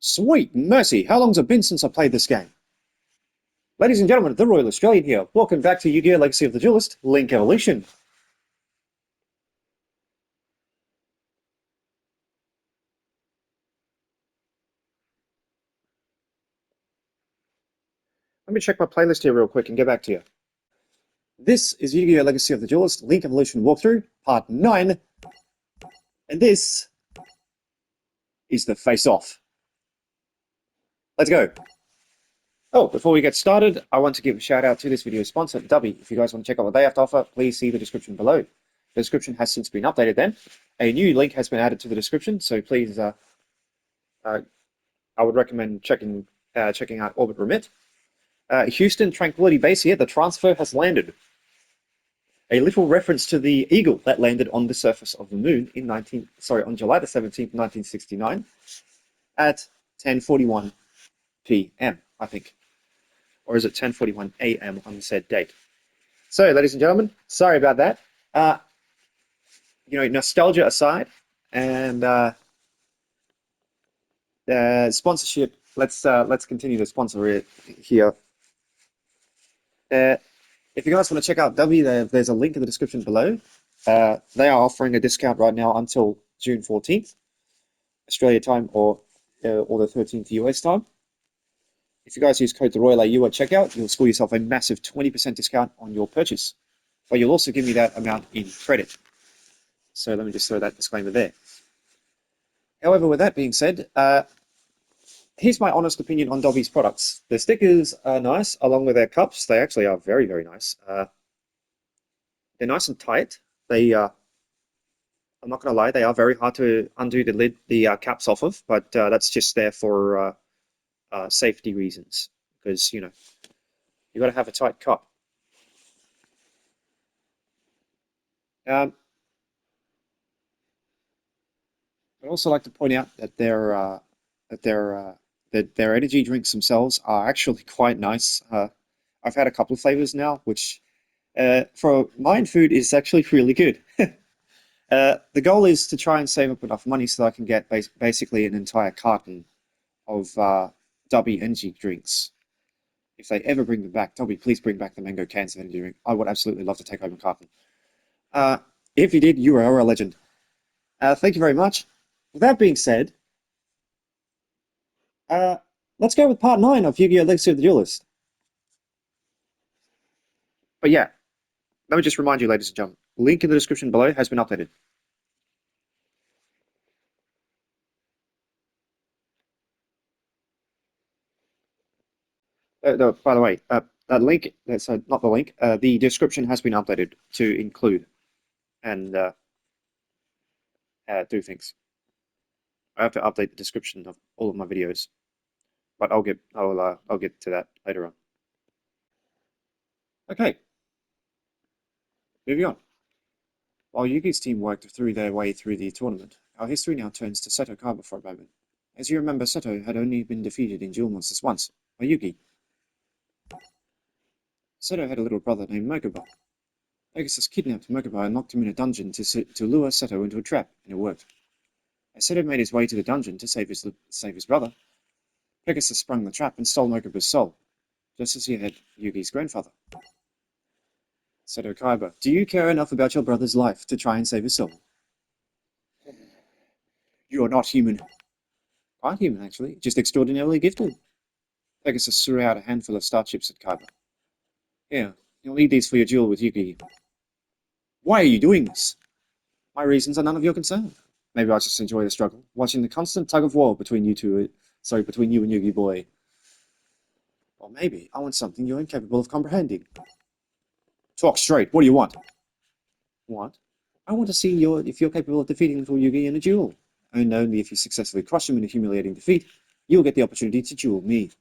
Sweet mercy, how long's it been since I played this game? Ladies and gentlemen, the Royal Australian here. Welcome back to Yugi Legacy of the Duelist, Link Evolution. Let me check my playlist here real quick and get back to you. This is Yugi Legacy of the Duelist, Link Evolution walkthrough, part 9. And this is the face-off. Let's go. Oh, before we get started, I want to give a shout out to this video's sponsor, Dubby. If you guys want to check out what they have to offer, please see the description below. The description has since been updated then. A new link has been added to the description, so please, I would recommend checking out Orbit Remit. Houston Tranquility Base here, the transfer has landed. A little reference to the eagle that landed on the surface of the moon in on July the 17th, 1969 at 10:41 p.m., I think. Or is it 10:41 a.m. on the said date? So, ladies and gentlemen, sorry about that. Nostalgia aside, and sponsorship. Let's continue the sponsor here. If you guys want to check out Dubby, there's a link in the description below. They are offering a discount right now until June 14th, Australia time, or the 13th US time. If you guys use code TheRoyalAU at checkout, you'll score yourself a massive 20% discount on your purchase. But you'll also give me that amount in credit. So let me just throw that disclaimer there. However, with that being said, here's my honest opinion on Dubby's products. The stickers are nice, along with their cups. They actually are very, very nice. They're nice and tight. I'm not going to lie, they are very hard to undo the caps off of, but that's just there for safety reasons, because you got to have a tight cup. I'd also like to point out that their energy drinks themselves are actually quite nice. I've had a couple of flavors now, which for Mind Food is actually really good. The goal is to try and save up enough money so that I can get basically an entire carton of Dubby Energy drinks. If they ever bring them back, Dubby, please bring back the mango cans of energy drink. I would absolutely love to take home a carton. If you did, you are a legend. Thank you very much. With that being said, let's go with part 9 of Yu-Gi-Oh! Legacy of the Duelist. But yeah, let me just remind you, ladies and gentlemen, link in the description below has been updated. No, by the way, that link, that's not the link, the description has been updated to include and do things. I have to update the description of all of my videos, but I'll get to that later on. Okay, moving on. While Yugi's team worked through their way through the tournament, our history now turns to Seto Kaiba for a moment. As you remember, Seto had only been defeated in Duel Monsters once, by Yugi. Seto had a little brother named Mokuba. Pegasus kidnapped Mokuba and locked him in a dungeon to lure Seto into a trap, and it worked. As Seto made his way to the dungeon to save his brother, Pegasus sprung the trap and stole Mokuba's soul, just as he had Yugi's grandfather. Seto Kaiba, do you care enough about your brother's life to try and save his soul? You are not human. Quite human, actually, just extraordinarily gifted. Pegasus threw out a handful of star chips at Kaiba. Here, you'll need these for your duel with Yugi. Why are you doing this? My reasons are none of your concern. Maybe I just enjoy the struggle, watching the constant tug of war between you and Yugi boy. Or maybe I want something you're incapable of comprehending. Talk straight, what do you want? What? I want to see if you're capable of defeating little Yugi in a duel. And only if you successfully crush him in a humiliating defeat, you'll get the opportunity to duel me.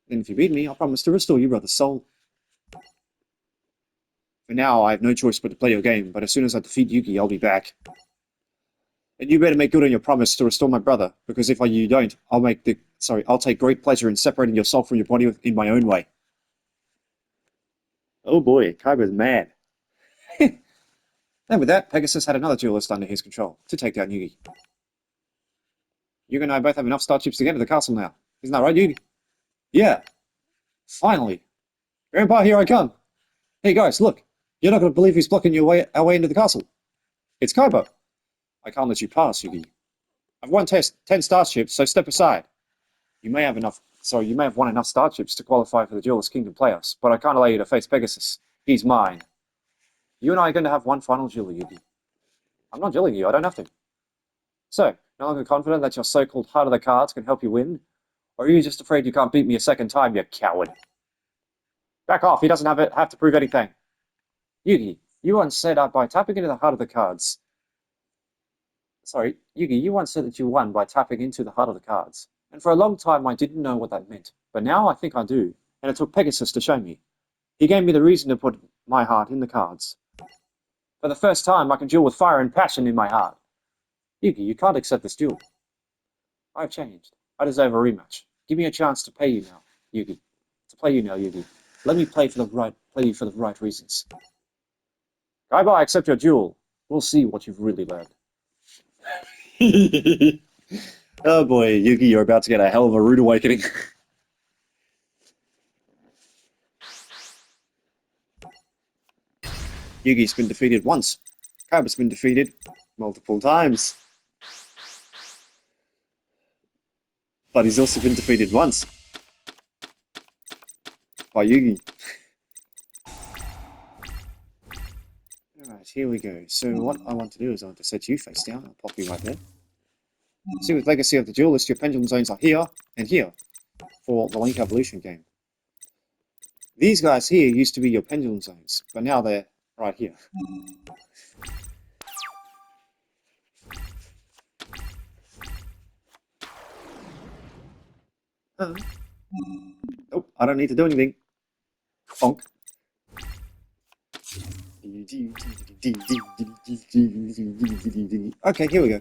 Then if you beat me, I'll promise to restore your brother's soul. For now, I have no choice but to play your game, but as soon as I defeat Yugi, I'll be back. And you better make good on your promise to restore my brother, because if you don't, I'll take great pleasure in separating your soul from your body in my own way. Oh boy, Kaiba's mad. And with that, Pegasus had another duelist under his control to take down Yugi. You and I both have enough star chips to get to the castle now. Isn't that right, Yugi? Yeah. Finally. Grandpa, here I come. Hey guys, look. You're not going to believe who's blocking our way into the castle. It's Kaiba. I can't let you pass, Yugi. I've won 10 star chips, so step aside. You may have won enough star chips to qualify for the Duelist Kingdom playoffs, but I can't allow you to face Pegasus. He's mine. You and I are going to have one final duel, Yugi. I'm not dueling you, I don't have to. So, no longer confident that your so-called heart of the cards can help you win? Or are you just afraid you can't beat me a second time, you coward? Back off, he doesn't have to prove anything. Yugi, you once said by tapping into the heart of the cards. Sorry, Yugi, you once said that you won by tapping into the heart of the cards. And for a long time I didn't know what that meant. But now I think I do. And it took Pegasus to show me. He gave me the reason to put my heart in the cards. For the first time I can duel with fire and passion in my heart. Yugi, you can't accept this duel. I've changed. I deserve a rematch. Give me a chance to play you now, Yugi. Let me play you for the right reasons. Kaiba, I accept your duel. We'll see what you've really learned. Oh boy, Yugi, you're about to get a hell of a rude awakening. Yugi's been defeated once. Kaiba's been defeated multiple times. But he's also been defeated once. By Yugi. Alright, here we go. So what I want to do is I want to set you face down. I'll pop you right there. See, with Legacy of the Duelist, your pendulum zones are here and here for the Link Evolution game. These guys here used to be your pendulum zones, but now they're right here. Nope, I don't need to do anything. Bonk. Okay, here we go.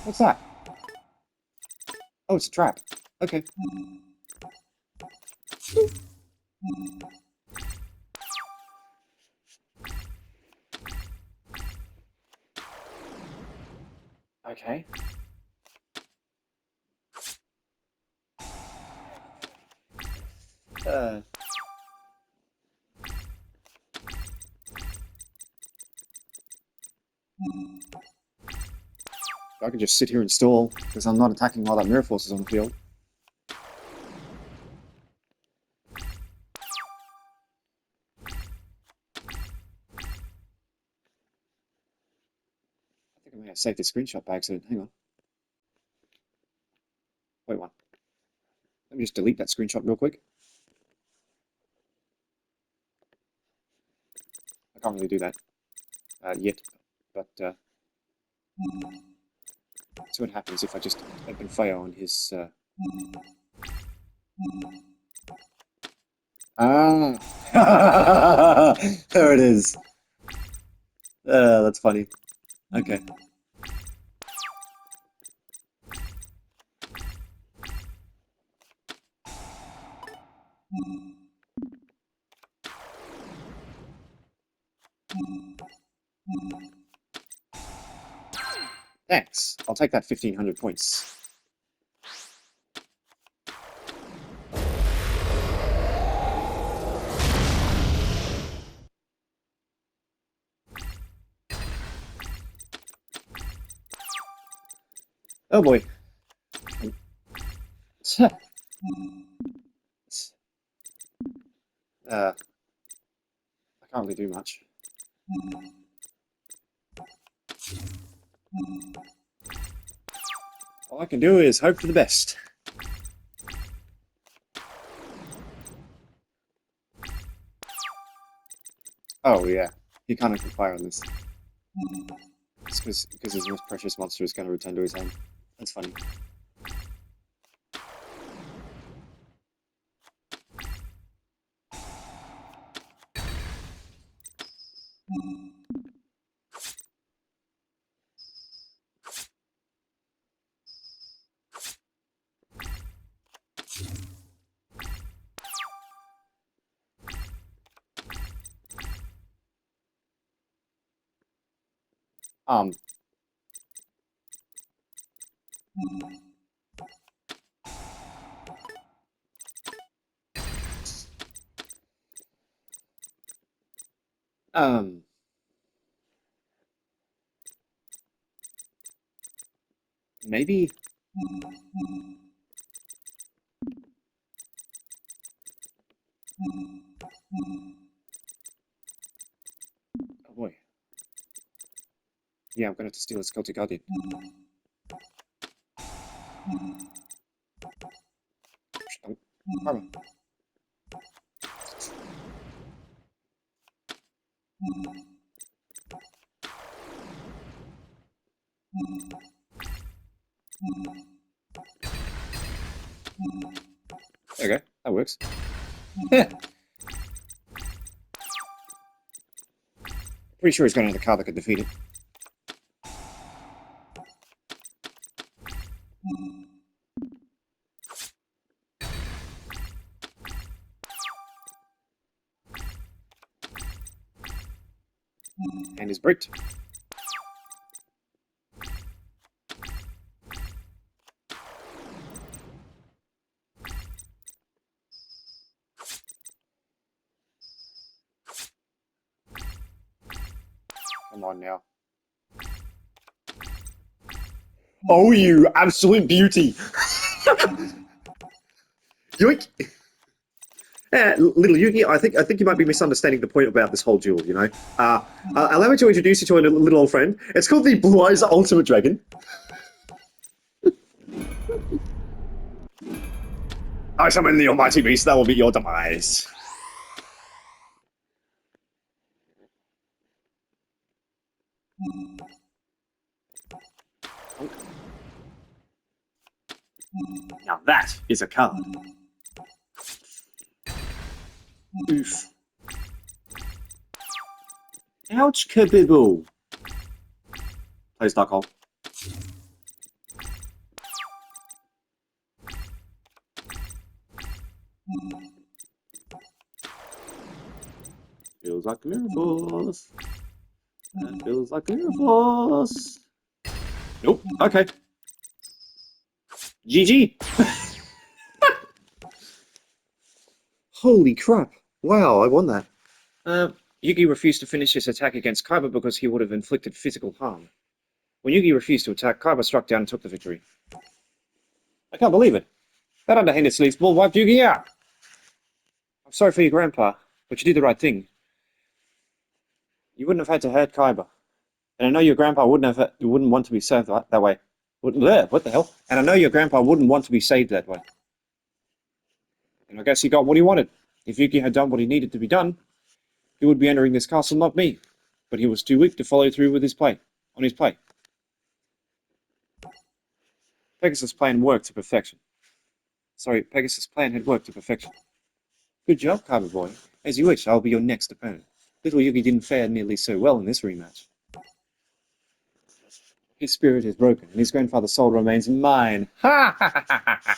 What's that? Oh, it's a trap. Okay. Okay. I can just sit here and stall, because I'm not attacking while that mirror force is on the field. I think I may have saved a screenshot by accident. Hang on. Wait one. Let me just delete that screenshot real quick. I can't really do that yet, but see what happens if I just open fire on his... Ah! There it is! That's funny. Okay. Thanks. I'll take that 1,500 points. Oh boy. I can't really do much. All I can do is hope for the best. Oh yeah, he can't open fire on this. It's because his most precious monster is going to return to his hand. That's funny. Maybe. Oh boy. Yeah, I'm gonna have to steal a Celtic Guardian. Karma. There you go. That works. Pretty sure he's got another card that could defeat it. And is bricked. Come on now. Oh, you absolute beauty! Yoink! Little Yugi, I think you might be misunderstanding the point about this whole duel, you know? Allow me to introduce you to a little old friend. It's called the Blue Eyes Ultimate Dragon. I summon the almighty beast that will be your demise. Now that is a card. Oof. Ouch, kabibble. Plays Dark Hole. Feels like Mirror Force. That feels like Mirror Force. Nope, okay. GG. Holy crap. Wow, I won that. Yugi refused to finish his attack against Kaiba because he would have inflicted physical harm. When Yugi refused to attack, Kaiba struck down and took the victory. I can't believe it. That underhanded sleazeball wiped Yugi out. I'm sorry for your grandpa, but you did the right thing. You wouldn't have had to hurt Kaiba. And I know your grandpa wouldn't want to be saved that way. What the hell? And I know your grandpa wouldn't want to be saved that way. And I guess he got what he wanted. If Yugi had done what he needed to be done, he would be entering this castle, not me. But he was too weak to follow through with his play. Pegasus' plan worked to perfection. Pegasus' plan had worked to perfection. Good job, Kaiba boy. As you wish, I'll be your next opponent. Little Yugi didn't fare nearly so well in this rematch. His spirit is broken, and his grandfather's soul remains mine. Ha ha ha ha ha ha!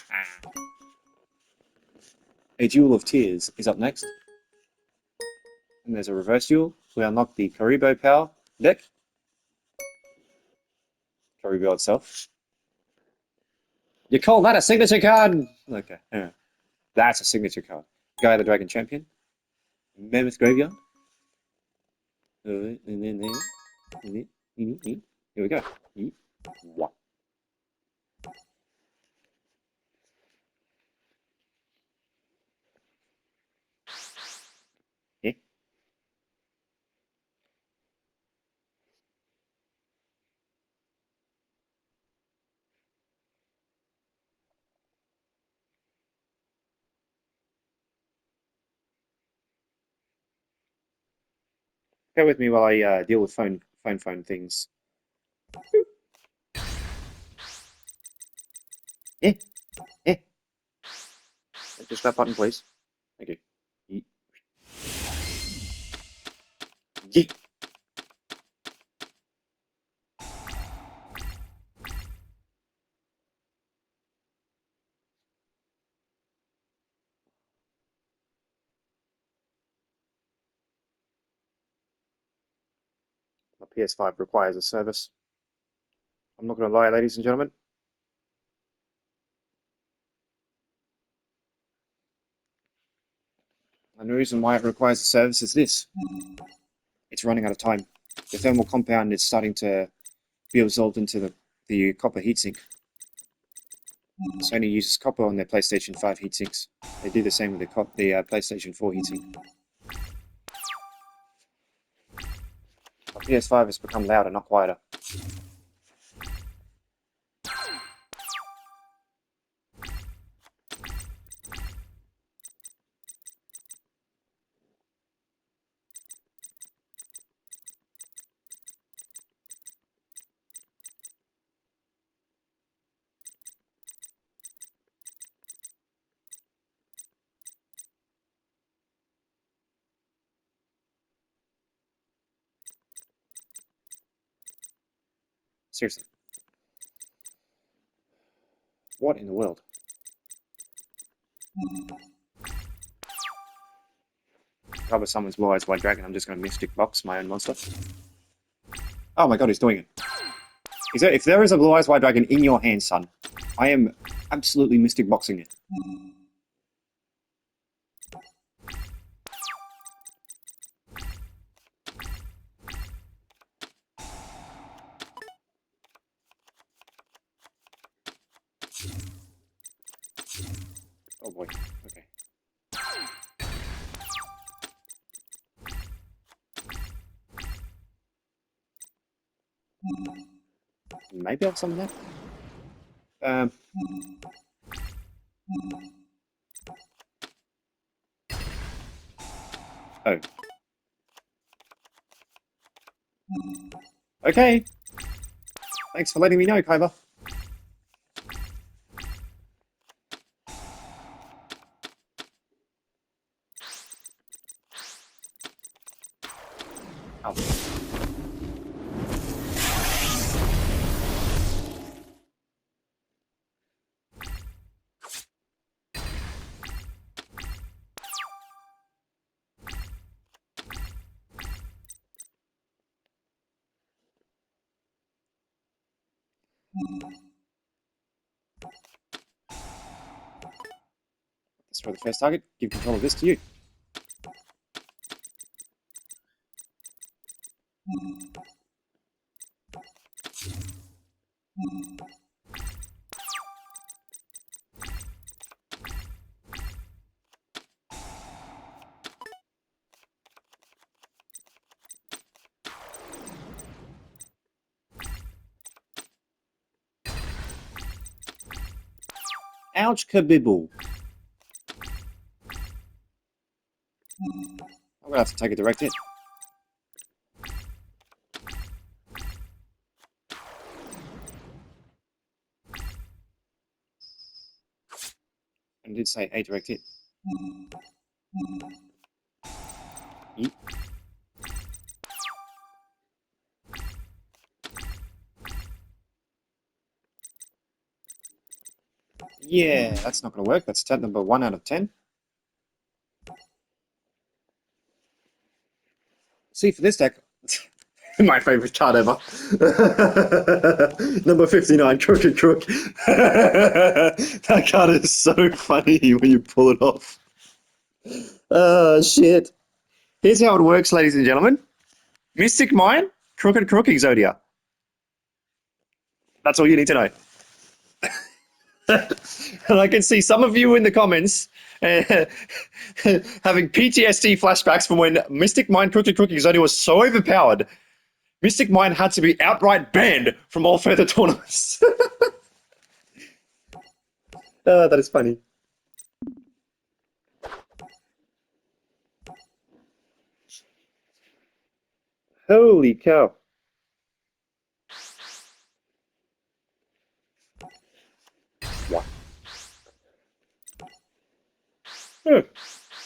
A Duel of Tears is up next. And there's a reverse duel. We unlock the Karibo Power deck. Karibo itself. You call that a signature card? Okay, yeah. That's a signature card. Guy the Dragon Champion. Mammoth Graveyard. And then there. Here we go. What? Yeah. Bear with me while I deal with phone things. Yeah. Yeah. Just that button, please. Thank you. Yeah. My PS5 requires a service. I'm not going to lie, ladies and gentlemen. And the reason why it requires a service is this. It's running out of time. The thermal compound is starting to be absorbed into the copper heatsink. Sony uses copper on their PlayStation 5 heatsinks. They do the same with the PlayStation 4 heatsink. My PS5 has become louder, not quieter. Seriously. What in the world? Cover someone's Blue Eyes White Dragon. I'm just going to Mystic Box my own monster. Oh my god, he's doing it. If there is a Blue Eyes White Dragon in your hand, son, I am absolutely Mystic Boxing it. Oh boy, okay. Maybe I'll summon that. Oh. Okay. Thanks for letting me know, Kyber. Oh. Destroy the first target. Give control of this to you. Ouch, kabibble. I'm gonna have to take a direct hit. And it did say a direct hit. Yeet. Yeah, that's not gonna work. That's tab number 1 out of 10. See, for this deck, my favorite card ever. Number 59, Crooked Crook. That card is so funny when you pull it off. Oh, shit. Here's how it works, ladies and gentlemen. Mystic Mine, Crooked Crook, Exodia. That's all you need to know. And I can see some of you in the comments having PTSD flashbacks from when Mystic Mine Crooked Crook Exodia was so overpowered, Mystic Mine had to be outright banned from all further tournaments. That is funny. Holy cow. What?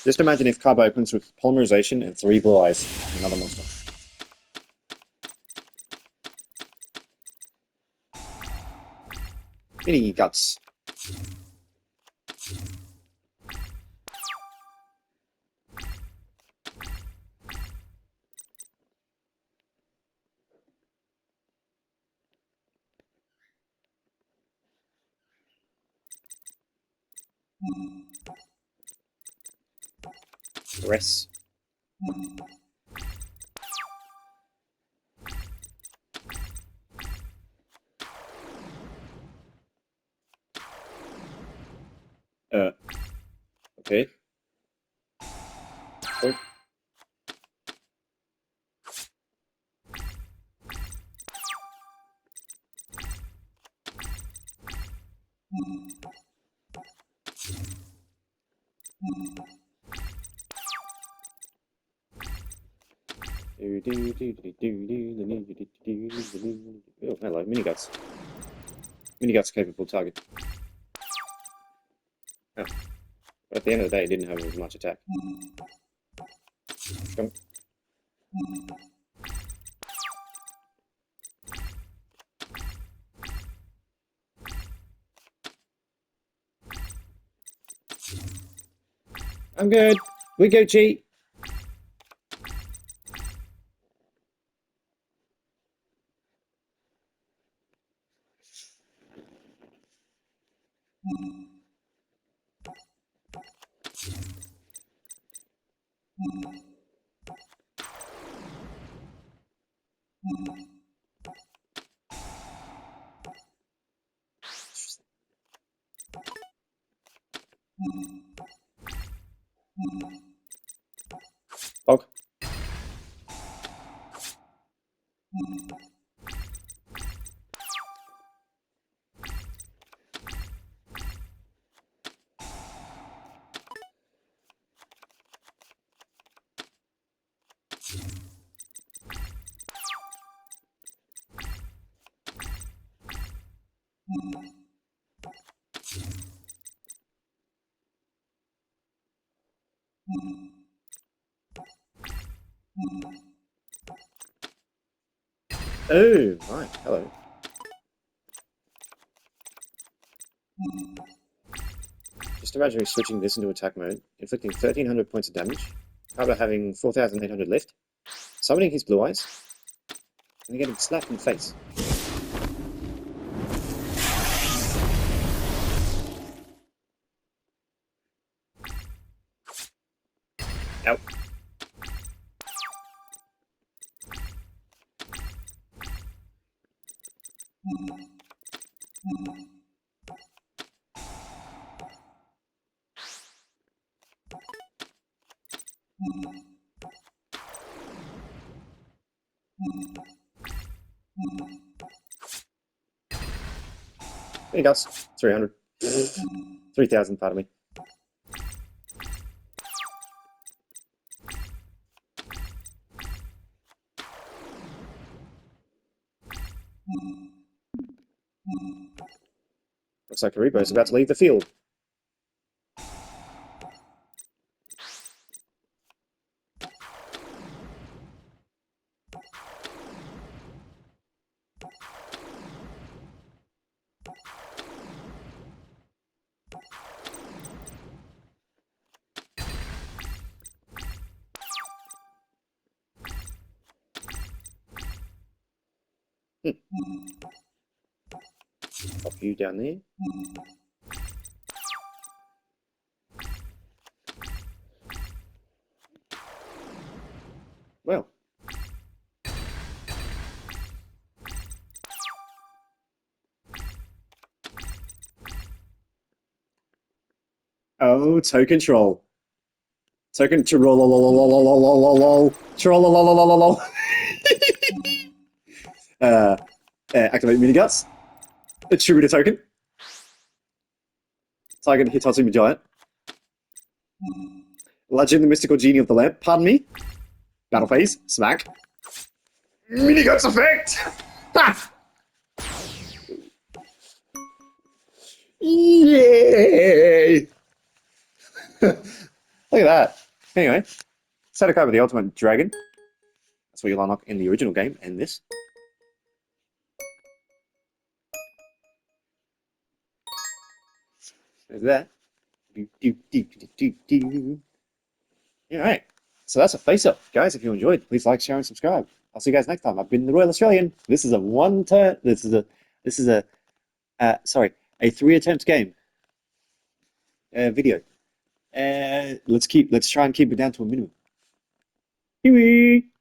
Just imagine if Cub opens with Polymerization and 3 Blue Eyes. Another monster. Mini Guts. Rest. Okay. Oh. Oh, hello, miniguts. Miniguts capable target. Oh. But at the end of the day, it didn't have as much attack. Come. I'm good. We go cheat. Bog. Oh, right. Hello. Just imagine switching this into attack mode, inflicting 1300 points of damage, after having 4800 left, summoning his blue eyes, and getting slapped in the face. Ow. There you go. 300. 3000, pardon me. Looks like Karibo is about to leave the field. Pop you down there. Well. Oh, token troll. Token troll. Troll. Activate miniguts. Attribute a token. Target Hitatsumi Giant. Legend the Mystical Genie of the Lamp. Pardon me. Battle phase. Smack. Miniguts effect! Ha! Yay! Look at that. Anyway, Seto with the Ultimate Dragon. That's what you'll unlock in the original game and this. There's that. Alright, so that's a face-up. Guys, if you enjoyed, please like, share, and subscribe. I'll see you guys next time. I've been the Royal Australian. This is a a 3 attempt game video. And let's try and keep it down to a minimum. Kiwi.